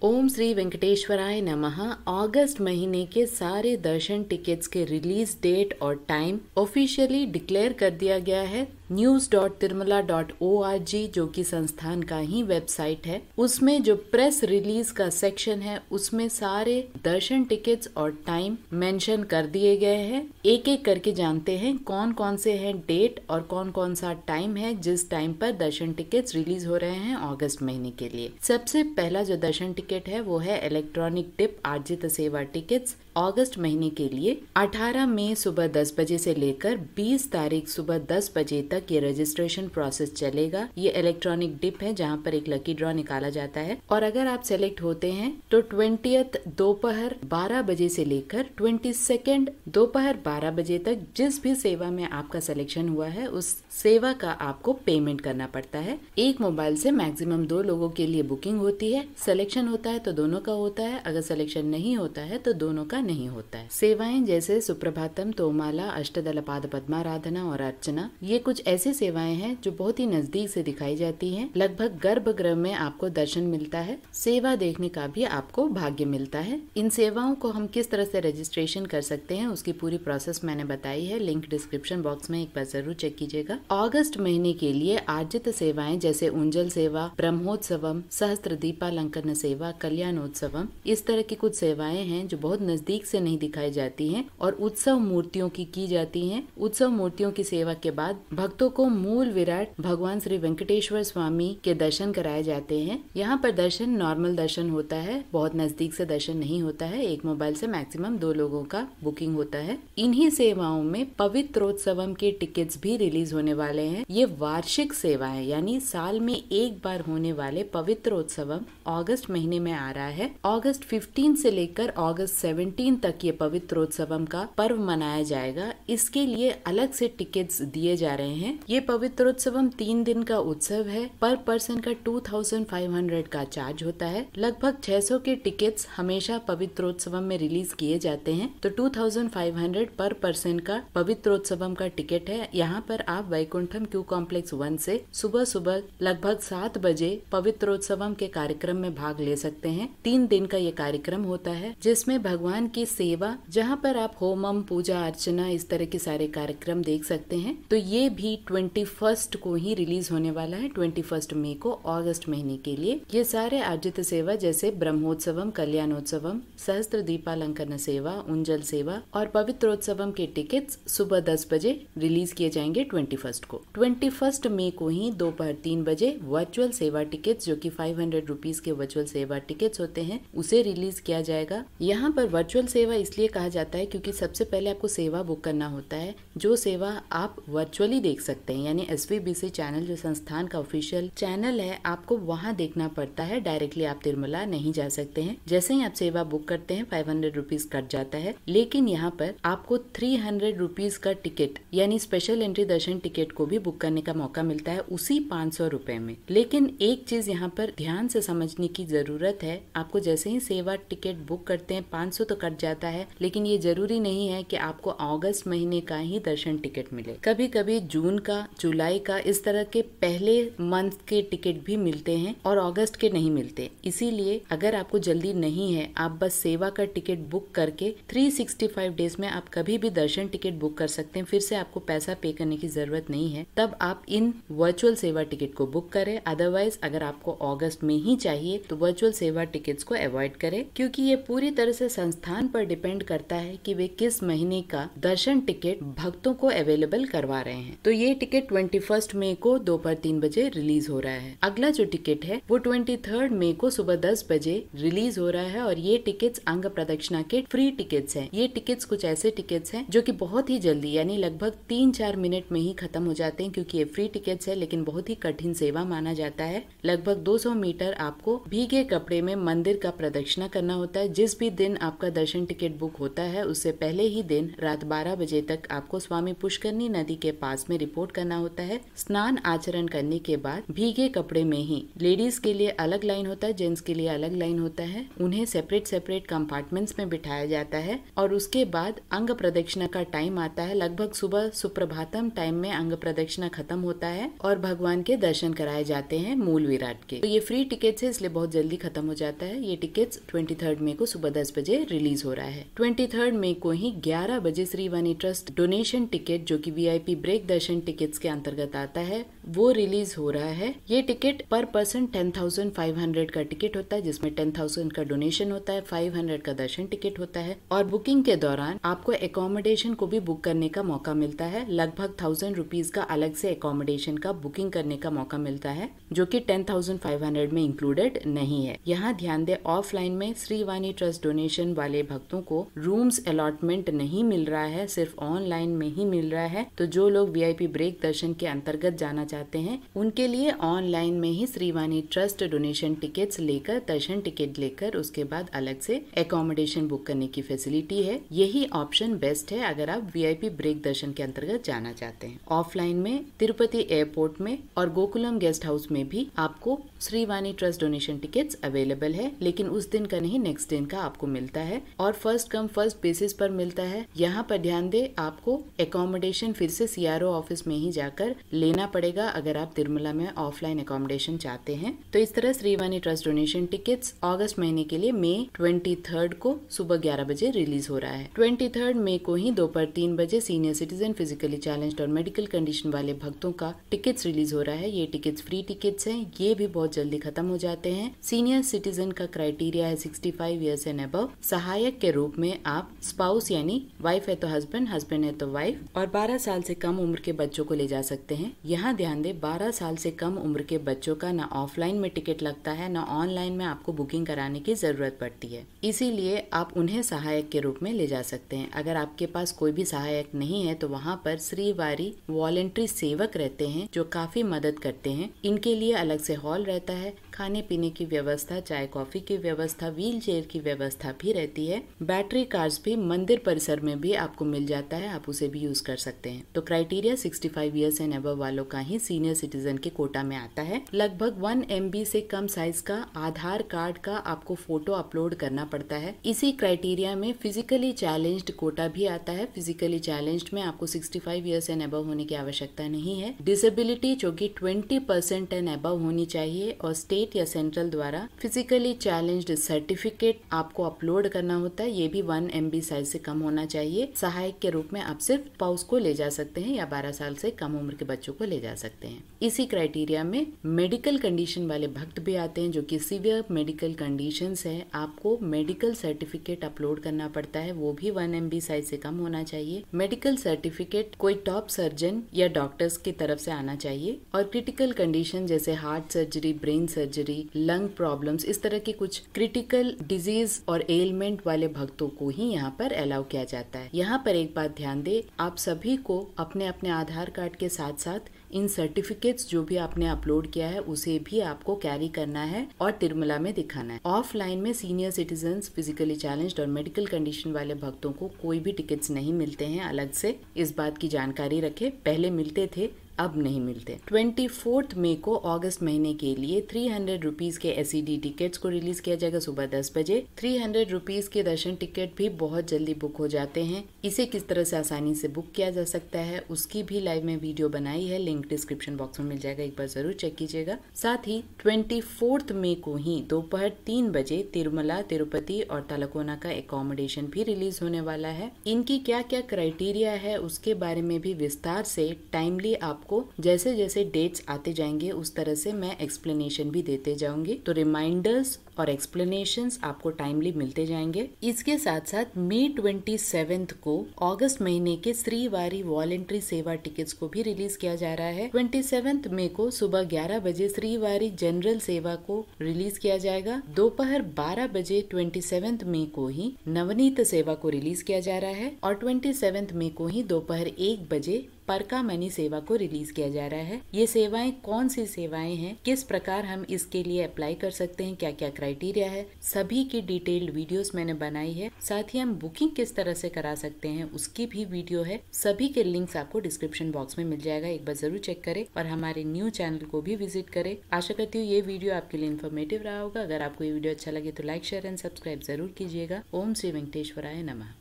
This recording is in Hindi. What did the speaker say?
ओम श्री वेंकटेश्वराय नमः। अगस्त महीने के सारे दर्शन टिकट्स के रिलीज डेट और टाइम ऑफिशियली डिक्लेयर कर दिया गया है। news.tirumala.org जो कि संस्थान का ही वेबसाइट है, उसमें जो प्रेस रिलीज का सेक्शन है उसमें सारे दर्शन टिकट्स और टाइम मेंशन कर दिए गए हैं। एक एक करके जानते हैं कौन कौन से हैं डेट और कौन कौन सा टाइम है जिस टाइम पर दर्शन टिकट्स रिलीज हो रहे हैं अगस्त महीने के लिए। सबसे पहला जो दर्शन टिकट है वो है इलेक्ट्रॉनिक टिप आर्जित सेवा टिकट्स। अगस्त महीने के लिए 18 मई सुबह 10 बजे से लेकर 20 तारीख सुबह 10 बजे तक ये रजिस्ट्रेशन प्रोसेस चलेगा। ये इलेक्ट्रॉनिक डिप है जहां पर एक लकी ड्रॉ निकाला जाता है और अगर आप सेलेक्ट होते हैं तो 20th दोपहर 12 बजे से लेकर 22nd दोपहर 12 बजे तक जिस भी सेवा में आपका सिलेक्शन हुआ है उस सेवा का आपको पेमेंट करना पड़ता है। एक मोबाइल से मैक्सिमम 2 लोगों के लिए बुकिंग होती है। सिलेक्शन होता है तो दोनों का होता है, अगर सिलेक्शन नहीं होता है तो दोनों का नहीं होता है। सेवाएं जैसे सुप्रभातम, तोमाला, अष्टदल पाद पद्माराधना और अर्चना, ये कुछ ऐसी सेवाएं हैं जो बहुत ही नजदीक से दिखाई जाती हैं। लगभग गर्भगृह में आपको दर्शन मिलता है, सेवा देखने का भी आपको भाग्य मिलता है। इन सेवाओं को हम किस तरह से रजिस्ट्रेशन कर सकते हैं उसकी पूरी प्रोसेस मैंने बताई है, लिंक डिस्क्रिप्शन बॉक्स में एक बार जरूर चेक कीजिएगा। अगस्त महीने के लिए आर्जित सेवाएं जैसे उंजल सेवा, ब्रह्मोत्सवम, सहस्त्र दीपालंकन सेवा, कल्याणोत्सवम, इस तरह की कुछ सेवाएं हैं जो बहुत नजदीक से नहीं दिखाई जाती हैं और उत्सव मूर्तियों की जाती हैं। उत्सव मूर्तियों की सेवा के बाद भक्तों को मूल विराट भगवान श्री वेंकटेश्वर स्वामी के दर्शन कराए जाते हैं। यहाँ पर दर्शन नॉर्मल दर्शन होता है, बहुत नजदीक से दर्शन नहीं होता है। एक मोबाइल से मैक्सिमम 2 लोगों का बुकिंग होता है। इन्हीं सेवाओं में पवित्रोत्सवम के टिकट्स भी रिलीज होने वाले हैं। ये वार्षिक सेवा है, यानी साल में एक बार होने वाले पवित्रोत्सवम अगस्त महीने में आ रहा है। अगस्त 15 से लेकर अगस्त 17 तक ये पवित्रोत्सवम का पर्व मनाया जाएगा। इसके लिए अलग से टिकट्स दिए जा रहे हैं। ये पवित्रोत्सवम 3 दिन का उत्सव है। पर पर्सन का 2500 का चार्ज होता है। लगभग 600 के टिकट्स हमेशा पवित्रोत्सवम में रिलीज किए जाते हैं, तो 2500 पर पर्सन का पवित्रोत्सवम का टिकट है। यहाँ पर आप वैकुंठम क्यू कॉम्प्लेक्स 1 से सुबह सुबह लगभग 7 बजे पवित्रोत्सवम के कार्यक्रम में भाग ले सकते हैं। 3 दिन का ये कार्यक्रम होता है जिसमें भगवान की सेवा, जहाँ पर आप होमम, पूजा अर्चना, इस तरह के सारे कार्यक्रम देख सकते हैं। तो ये भी 21 को ही रिलीज होने वाला है, 21 मई को अगस्त महीने के लिए। ये सारे आर्जित सेवा जैसे ब्रह्मोत्सवम, कल्याणोत्सवम, सहस्त्र दीपालंकन सेवा, उंजल सेवा और पवित्रोत्सवम के टिकट्स सुबह 10 बजे रिलीज किए जाएंगे 21 को। 21 मई को ही दोपहर 3 बजे वर्चुअल सेवा टिकट्स, जो कि 500 रुपीज के वर्चुअल सेवा टिकट्स होते हैं, उसे रिलीज किया जाएगा। यहाँ पर वर्चुअल सेवा इसलिए कहा जाता है क्योंकि सबसे पहले आपको सेवा बुक करना होता है, जो सेवा आप वर्चुअली देख सकते हैं, यानी SVBC चैनल जो संस्थान का ऑफिशियल चैनल है, आपको वहाँ देखना पड़ता है। डायरेक्टली आप तिरुमला नहीं जा सकते हैं। जैसे ही आप सेवा बुक करते हैं 500 रुपीज कट जाता है, लेकिन यहाँ पर आपको 300 रुपीज का टिकट यानी स्पेशल एंट्री दर्शन टिकट को भी बुक करने का मौका मिलता है उसी 500 रुपए में। लेकिन एक चीज यहाँ पर ध्यान से समझने की जरूरत है, आपको जैसे ही सेवा टिकट बुक करते हैं 500 तो कट जाता है, लेकिन ये जरूरी नहीं है कि आपको अगस्त महीने का ही दर्शन टिकट मिले। कभी कभी जून का, जुलाई का, इस तरह के पहले मंथ के टिकट भी मिलते हैं और अगस्त के नहीं मिलते। इसीलिए अगर आपको जल्दी नहीं है, आप बस सेवा का टिकट बुक करके 365 डेज में आप कभी भी दर्शन टिकट बुक कर सकते हैं। फिर से आपको पैसा पे करने की जरूरत नहीं है। तब आप इन वर्चुअल सेवा टिकट को बुक करें। अदरवाइज अगर आपको अगस्त में ही चाहिए तो वर्चुअल सेवा टिकट्स को अवॉइड करें, क्योंकि ये पूरी तरह से संस्थान पर डिपेंड करता है कि वे किस महीने का दर्शन टिकट भक्तों को अवेलेबल करवा रहे हैं। तो ये टिकट 21 मई को दोपहर 3 बजे रिलीज हो रहा है। अगला जो टिकट है वो 23 मई को सुबह 10 बजे रिलीज हो रहा है और ये टिकट्स अंग प्रदक्षिणा के फ्री टिकट्स हैं। ये टिकट्स कुछ ऐसे टिकट्स हैं जो कि बहुत ही जल्दी यानी लगभग 3-4 मिनट में ही खत्म हो जाते हैं, क्योंकि ये फ्री टिकट्स है, लेकिन बहुत ही कठिन सेवा माना जाता है। लगभग 200 मीटर आपको भीगे कपड़े में मंदिर का प्रदक्षिणा करना होता है। जिस भी दिन आपका दर्शन दर्शन टिकट बुक होता है उससे पहले ही दिन रात 12 बजे तक आपको स्वामी पुष्करनी नदी के पास में रिपोर्ट करना होता है। स्नान आचरण करने के बाद भीगे कपड़े में ही लेडीज के लिए अलग लाइन होता है, जेंट्स के लिए अलग लाइन होता है। उन्हें सेपरेट कंपार्टमेंट्स में बिठाया जाता है और उसके बाद अंग प्रदक्षिणा का टाइम आता है। लगभग सुबह सुप्रभातम टाइम में अंग प्रदक्षिणा खत्म होता है और भगवान के दर्शन कराए जाते हैं मूल विराट के। तो ये फ्री टिकट्स है इसलिए बहुत जल्दी खत्म हो जाता है। ये टिकट्स 23 मई को सुबह 10 बजे रिलीज हो रहा है। 23 मई को ही 11 बजे श्रीवाणी ट्रस्ट डोनेशन टिकट जो कि VIP ब्रेक दर्शन टिकट्स के अंतर्गत आता है वो रिलीज हो रहा है। ये टिकट पर पर्सन 10,500 का टिकट होता है जिसमें 10,000 का डोनेशन होता है, 500 का दर्शन टिकट होता है और बुकिंग के दौरान आपको एकोमोडेशन को भी बुक करने का मौका मिलता है। लगभग 1000 रुपीज का अलग से एकोमोडेशन का बुकिंग करने का मौका मिलता है जो कि 10,500 में इंक्लूडेड नहीं है। यहाँ ध्यान दे ऑफलाइन में श्रीवाणी ट्रस्ट डोनेशन वाले भक्तों को रूम्स अलॉटमेंट नहीं मिल रहा है, सिर्फ ऑनलाइन में ही मिल रहा है। तो जो लोग VIP ब्रेक दर्शन के अंतर्गत जाना चाहते हैं उनके लिए ऑनलाइन में ही श्रीवाणी ट्रस्ट डोनेशन टिकट्स लेकर दर्शन टिकट लेकर उसके बाद अलग से एकोमोडेशन बुक करने की फैसिलिटी है। यही ऑप्शन बेस्ट है अगर आप VIP ब्रेक दर्शन के अंतर्गत जाना चाहते हैं। ऑफलाइन में तिरुपति एयरपोर्ट में और गोकुलम गेस्ट हाउस में भी आपको Srivani trust donation tickets available है, लेकिन उस दिन का नहीं नेक्स्ट दिन का आपको मिलता है और फर्स्ट कम फर्स्ट बेसिस पर मिलता है। यहाँ पर ध्यान दे आपको एकोमोडेशन फिर से CRO ऑफिस में ही जाकर लेना पड़ेगा अगर आप तिरुमला में ऑफलाइन एकोमोडेशन चाहते हैं। तो इस तरह श्रीवाणी ट्रस्ट डोनेशन टिकट्स अगस्त महीने के लिए मई 23 को सुबह 11 बजे रिलीज हो रहा है। 23 मई को ही दोपहर 3 बजे सीनियर सिटीजन, फिजिकली चैलेंज्ड और मेडिकल कंडीशन वाले भक्तों का टिकट्स रिलीज हो रहा है। ये टिकट्स फ्री टिकट्स हैं, ये भी बहुत जल्दी खत्म हो जाते हैं। सीनियर सिटीजन का क्राइटेरिया है 65 ईयर्स एंड अबव। सहायक के रूप में आप स्पाउस यानी वाइफ है तो हस्बैंड, हस्बैंड है तो वाइफ और 12 साल से कम उम्र के बच्चों को ले जा सकते हैं। यहाँ ध्यान दे 12 साल से कम उम्र के बच्चों का ना ऑफलाइन में टिकट लगता है ना ऑनलाइन में आपको बुकिंग कराने की जरूरत पड़ती है, इसीलिए आप उन्हें सहायक के रूप में ले जा सकते हैं। अगर आपके पास कोई भी सहायक नहीं है तो वहाँ पर श्रीवारी वॉलंटरी सेवक रहते हैं जो काफी मदद करते हैं। इनके लिए अलग से हॉल रहता है, खाने पीने की व्यवस्था, चाय कॉफी की व्यवस्था, व्हील चेयर की व्यवस्था भी रहती है। बैटरी कार्स भी मंदिर परिसर में भी आपको मिल जाता है, आप उसे भी यूज कर सकते हैं। तो क्राइटेरिया 65 ईयर्स एंड अबव वालों का ही सीनियर सिटीजन के कोटा में आता है। लगभग 1 MB से कम साइज का आधार कार्ड का आपको फोटो अपलोड करना पड़ता है। इसी क्राइटेरिया में फिजिकली चैलेंज्ड कोटा भी आता है। फिजिकली चैलेंज्ड में आपको 65 ईयर्स एंड अबव होने की आवश्यकता नहीं है। डिसेबिलिटी जो कि 20% एंड अबव होनी चाहिए और स्टेट या सेंट्रल द्वारा फिजिकली चैलेंज्ड सर्टिफिकेट आपको अपलोड करना होता है। ये भी 1 MB साइज से कम होना चाहिए। सहायक के रूप में आप सिर्फ स्पाउस को ले जा सकते हैं या 12 साल से कम उम्र के बच्चों को ले जा सकते हैं। इसी क्राइटेरिया में मेडिकल कंडीशन वाले भक्त भी आते हैं जो कि सीवियर मेडिकल कंडीशंस है। आपको मेडिकल सर्टिफिकेट अपलोड करना पड़ता है, वो भी 1 MB साइज से कम होना चाहिए। मेडिकल सर्टिफिकेट कोई टॉप सर्जन या डॉक्टर्स की तरफ से आना चाहिए और क्रिटिकल कंडीशन जैसे heart surgery, brain surgery, lung problems, इस तरह की कुछ क्रिटिकल डिजीज और एलिमेंट वाले भक्तों को ही यहाँ पर अलाउ किया जाता है। यहाँ पर एक बात ध्यान दे, आप सभी को अपने अपने आधार कार्ड के साथ साथ इन सर्टिफिकेट्स जो भी आपने अपलोड किया है उसे भी आपको कैरी करना है और तिरुमला में दिखाना है। ऑफलाइन में सीनियर सिटीजन्स, फिजिकली चैलेंज्ड और मेडिकल कंडीशन वाले भक्तों को कोई भी टिकट्स नहीं मिलते हैं अलग से, इस बात की जानकारी रखें। पहले मिलते थे, अब नहीं मिलते। 24 मई को अगस्त महीने के लिए 300 रुपीज के SED टिकट्स को रिलीज किया जाएगा सुबह 10 बजे। 300 रुपीज के दर्शन टिकट भी बहुत जल्दी बुक हो जाते हैं। इसे किस तरह से आसानी से बुक किया जा सकता है उसकी भी लाइव में वीडियो बनाई है, लिंक डिस्क्रिप्शन बॉक्स में मिल जाएगा, एक बार जरूर चेक कीजिएगा। साथ ही 24 मई को ही दोपहर 3 बजे तिरुमला, तिरुपति और तलकोना का एकोमोडेशन भी रिलीज होने वाला है। इनकी क्या क्या क्राइटेरिया है उसके बारे में भी विस्तार से टाइमली आपको जैसे जैसे डेट्स आते जाएंगे उस तरह से मैं एक्सप्लेनेशन भी देते जाऊंगी। तो रिमाइंडर्स और एक्सप्लेनेशंस आपको टाइमली मिलते जाएंगे। इसके साथ साथ मई 27 को अगस्त महीने के श्रीवारी वॉलंटरी सेवा टिकट्स को भी रिलीज किया जा रहा है। 27 मई को सुबह 11 बजे श्रीवारी जनरल सेवा को रिलीज किया जाएगा। दोपहर 12 बजे 27 मई को ही नवनीत सेवा को रिलीज किया जा रहा है और 27 मई को ही दोपहर 1 बजे परका मनी सेवा को रिलीज किया जा रहा है। ये सेवाएं कौन सी सेवाएं हैं, किस प्रकार हम इसके लिए अप्लाई कर सकते हैं, क्या क्या क्राइटेरिया है, सभी की डिटेल्ड वीडियोस मैंने बनाई है। साथ ही हम बुकिंग किस तरह से करा सकते हैं उसकी भी वीडियो है। सभी के लिंक्स आपको डिस्क्रिप्शन बॉक्स में मिल जाएगा, एक बार जरूर चेक करें और हमारे न्यू चैनल को भी विजिट करें। आशा करती हूँ ये वीडियो आपके लिए इन्फॉर्मेटिव रहा होगा। अगर आपको ये वीडियो अच्छा लगे तो लाइक, शेयर एंड सब्सक्राइब जरूर कीजिएगा। ओम श्री वेंकटेश्वराय नमः।